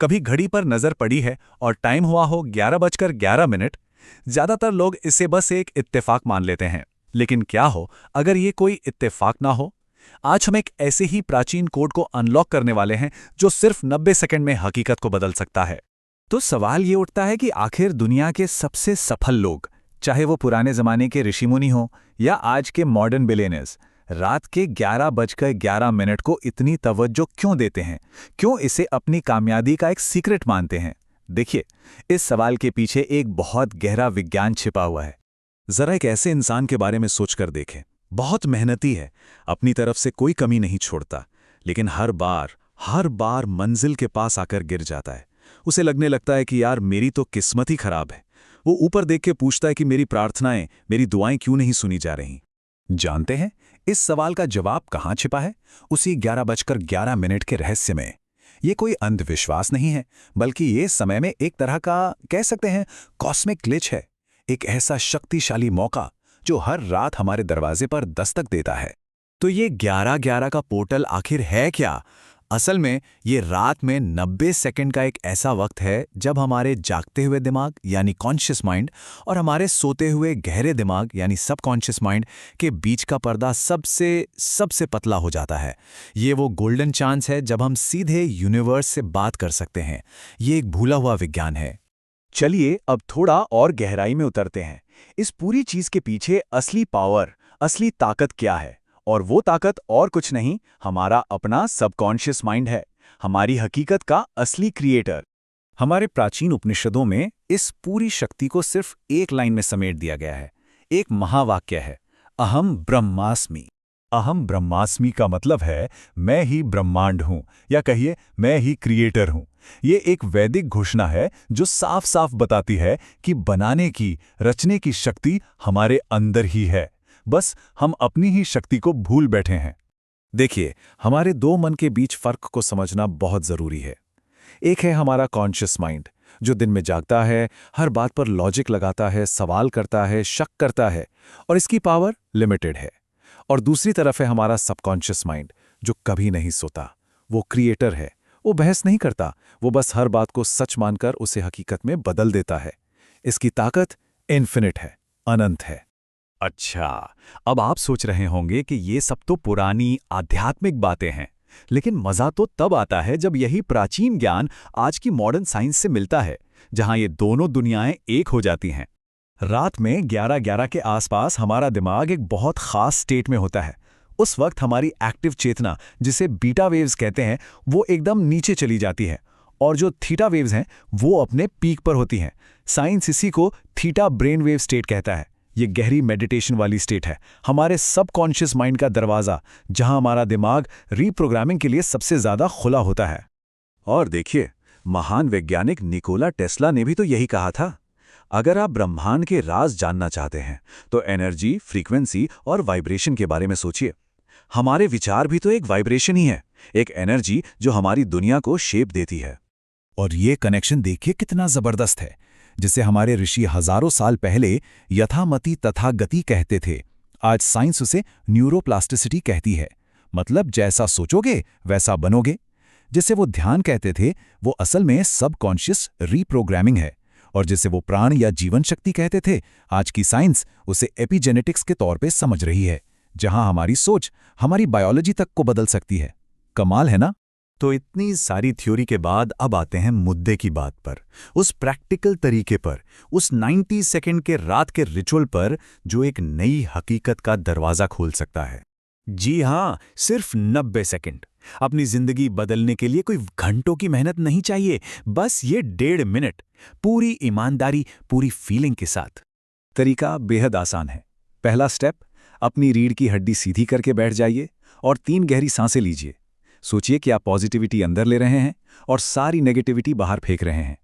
कभी घड़ी पर नजर पड़ी है और टाइम हुआ हो 11:11। ज्यादातर लोग इसे बस एक इत्तेफाक मान लेते हैं। लेकिन क्या हो अगर ये कोई इत्तेफाक ना हो? आज हम एक ऐसे ही प्राचीन कोड को अनलॉक करने वाले हैं जो सिर्फ 90 सेकंड में हकीकत को बदल सकता है। तो सवाल ये उठता है कि आखिर दुनिया के सबसे सफल लोग, चाहे वो पुराने जमाने के ऋषिमुनि हों या आज के मॉडर्न बिलियनर्स, रात के 11:11 को इतनी तवज्जो क्यों देते हैं? क्यों इसे अपनी कामयाबी का एक सीक्रेट मानते हैं? देखिए, इस सवाल के पीछे एक बहुत गहरा विज्ञान छिपा हुआ है। जरा एक ऐसे इंसान के बारे में सोचकर देखें। बहुत मेहनती है, अपनी तरफ से कोई कमी नहीं छोड़ता, लेकिन हर बार मंजिल के पास आकर गिर जाता है। उसे लगने लगता है कि यार मेरी तो किस्मत ही खराब है। वो ऊपर देख के पूछता है कि मेरी प्रार्थनाएं, मेरी दुआएं क्यों नहीं सुनी जा रही? जानते हैं इस सवाल का जवाब कहाँ छिपा है? उसी 11:11 के रहस्य में। ये कोई अंधविश्वास नहीं है, बल्कि ये समय में एक तरह का, कह सकते हैं, कॉस्मिक ग्लिच है। एक ऐसा शक्तिशाली मौका जो हर रात हमारे दरवाजे पर दस्तक देता है। तो ये 11:11 का पोर्टल आखिर है क्या? असल में ये रात में 90 सेकंड का एक ऐसा वक्त है जब हमारे जागते हुए दिमाग यानी कॉन्शियस माइंड और हमारे सोते हुए गहरे दिमाग यानी सबकॉन्शियस माइंड के बीच का पर्दा सबसे पतला हो जाता है। ये वो गोल्डन चांस है जब हम सीधे यूनिवर्स से बात कर सकते हैं। ये एक भूला हुआ विज्ञान है। चलिए अब थोड़ा और गहराई में उतरते हैं। इस पूरी चीज के पीछे असली पावर, असली ताकत क्या है? और वो ताकत और कुछ नहीं, हमारा अपना सबकॉन्शियस माइंड है, हमारी हकीकत का असली क्रिएटर। हमारे प्राचीन उपनिषदों में इस पूरी शक्ति को सिर्फ एक लाइन में समेट दिया गया है। एक महावाक्य है, अहम ब्रह्मास्मि। अहम ब्रह्मास्मि का मतलब है मैं ही ब्रह्मांड हूं, या कहिए मैं ही क्रिएटर हूं। ये एक वैदिक घोषणा है जो साफ साफ बताती है कि बनाने की, रचने की शक्ति हमारे अंदर ही है। बस हम अपनी ही शक्ति को भूल बैठे हैं। देखिए, हमारे दो मन के बीच फर्क को समझना बहुत जरूरी है। एक है हमारा कॉन्शियस माइंड, जो दिन में जागता है, हर बात पर लॉजिक लगाता है, सवाल करता है, शक करता है, और इसकी पावर लिमिटेड है। और दूसरी तरफ है हमारा सबकॉन्शियस माइंड, जो कभी नहीं सोता। वो क्रिएटर है, वो बहस नहीं करता, वो बस हर बात को सच मानकर उसे हकीकत में बदल देता है। इसकी ताकत इन्फिनिट है, अनंत है। अच्छा, अब आप सोच रहे होंगे कि ये सब तो पुरानी आध्यात्मिक बातें हैं, लेकिन मजा तो तब आता है जब यही प्राचीन ज्ञान आज की मॉडर्न साइंस से मिलता है, जहां ये दोनों दुनियाएं एक हो जाती हैं। रात में 11:11 के आसपास हमारा दिमाग एक बहुत खास स्टेट में होता है। उस वक्त हमारी एक्टिव चेतना, जिसे बीटा वेव्स कहते हैं, वो एकदम नीचे चली जाती है, और जो थीटा वेव्स हैं वो अपने पीक पर होती हैं। साइंस इसी को थीटा ब्रेन वेव स्टेट कहता है। ये गहरी मेडिटेशन वाली स्टेट है, हमारे सबकॉन्शियस माइंड का दरवाजा, जहां हमारा दिमाग रीप्रोग्रामिंग के लिए सबसे ज्यादा खुला होता है। और देखिए, महान वैज्ञानिक निकोला टेस्ला ने भी तो यही कहा था, अगर आप ब्रह्मांड के राज जानना चाहते हैं तो एनर्जी, फ्रीक्वेंसी और वाइब्रेशन के बारे में सोचिए। हमारे विचार भी तो एक वाइब्रेशन ही है, एक एनर्जी जो हमारी दुनिया को शेप देती है। और ये कनेक्शन देखिए कितना जबरदस्त है, जिसे हमारे ऋषि हजारों साल पहले यथामति तथा गति कहते थे, आज साइंस उसे न्यूरोप्लास्टिसिटी कहती है। मतलब जैसा सोचोगे वैसा बनोगे। जिसे वो ध्यान कहते थे, वो असल में सबकॉन्शियस रीप्रोग्रामिंग है। और जिसे वो प्राण या जीवन शक्ति कहते थे, आज की साइंस उसे एपिजेनेटिक्स के तौर पे समझ रही है, जहां हमारी सोच हमारी बायोलॉजी तक को बदल सकती है। कमाल है ना? तो इतनी सारी थ्योरी के बाद अब आते हैं मुद्दे की बात पर, उस प्रैक्टिकल तरीके पर, उस 90 सेकंड के रात के रिचुअल पर जो एक नई हकीकत का दरवाजा खोल सकता है। जी हां, सिर्फ 90 सेकंड। अपनी जिंदगी बदलने के लिए कोई घंटों की मेहनत नहीं चाहिए, बस ये 1.5 मिनट, पूरी ईमानदारी, पूरी फीलिंग के साथ। तरीका बेहद आसान है। पहला स्टेप, अपनी रीढ़ की हड्डी सीधी करके बैठ जाइए और 3 गहरी सांसें लीजिए। सोचिए कि आप पॉजिटिविटी अंदर ले रहे हैं और सारी नेगेटिविटी बाहर फेंक रहे हैं।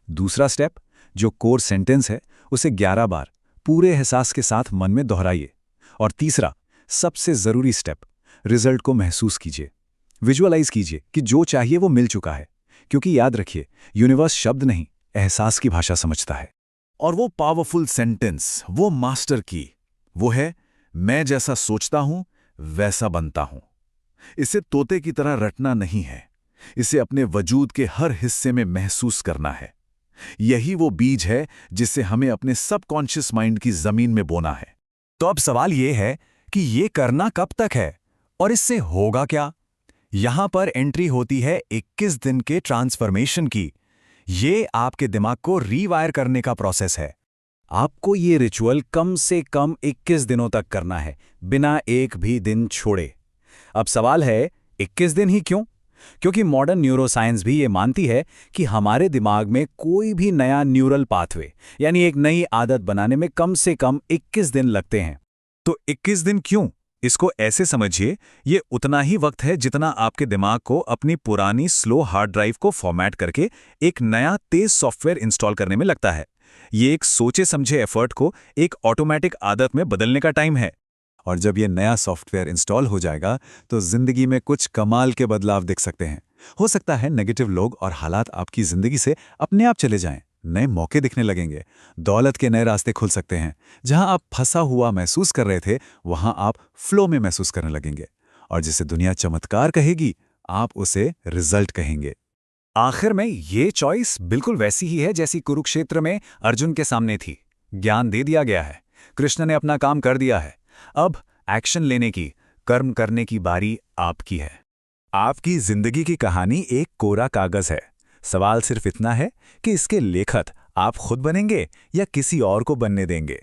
दूसरा स्टेप, जो कोर सेंटेंस है उसे 11 बार पूरे एहसास के साथ मन में दोहराइए। और तीसरा, सबसे जरूरी स्टेप, रिजल्ट को महसूस कीजिए, विजुअलाइज कीजिए कि जो चाहिए वो मिल चुका है। क्योंकि याद रखिए, यूनिवर्स शब्द नहीं, एहसास की भाषा समझता है। और वो पावरफुल सेंटेंस, वो मास्टर की, वो है, मैं जैसा सोचता हूं वैसा बनता हूं। इसे तोते की तरह रटना नहीं है, इसे अपने वजूद के हर हिस्से में महसूस करना है। यही वो बीज है जिसे हमें अपने सबकॉन्शियस माइंड की जमीन में बोना है। तो अब सवाल ये है कि ये करना कब तक है और इससे होगा क्या? यहां पर एंट्री होती है 21 दिन के ट्रांसफॉर्मेशन की। ये आपके दिमाग को रीवायर करने का प्रोसेस है। आपको ये रिचुअल कम से कम 21 दिनों तक करना है, बिना एक भी दिन छोड़े। अब सवाल है, 21 दिन ही क्यों? क्योंकि मॉडर्न न्यूरोसाइंस भी ये मानती है कि हमारे दिमाग में कोई भी नया न्यूरल पाथवे यानी एक नई आदत बनाने में कम से कम 21 दिन लगते हैं। तो 21 दिन क्यों? इसको ऐसे समझिए, ये उतना ही वक्त है जितना आपके दिमाग को अपनी पुरानी स्लो हार्ड ड्राइव को फॉर्मेट करके एक नया तेज सॉफ्टवेयर इंस्टॉल करने में लगता है। ये एक सोचे समझे एफर्ट को एक ऑटोमेटिक आदत में बदलने का टाइम है। और जब ये नया सॉफ्टवेयर इंस्टॉल हो जाएगा तो जिंदगी में कुछ कमाल के बदलाव दिख सकते हैं। हो सकता है नेगेटिव लोग और हालात आपकी जिंदगी से अपने आप चले जाएं, नए मौके दिखने लगेंगे, दौलत के नए रास्ते खुल सकते हैं। जहां आप फंसा हुआ महसूस कर रहे थे वहां आप फ्लो में महसूस करने लगेंगे, और जिसे दुनिया चमत्कार कहेगी आप उसे रिजल्ट कहेंगे। आखिर में ये चॉइस बिल्कुल वैसी ही है जैसी कुरुक्षेत्र में अर्जुन के सामने थी। ज्ञान दे दिया गया है, कृष्ण ने अपना काम कर दिया है। अब एक्शन लेने की, कर्म करने की बारी आपकी है। आपकी जिंदगी की कहानी एक कोरा कागज है। सवाल सिर्फ इतना है कि इसके लेखक आप खुद बनेंगे या किसी और को बनने देंगे।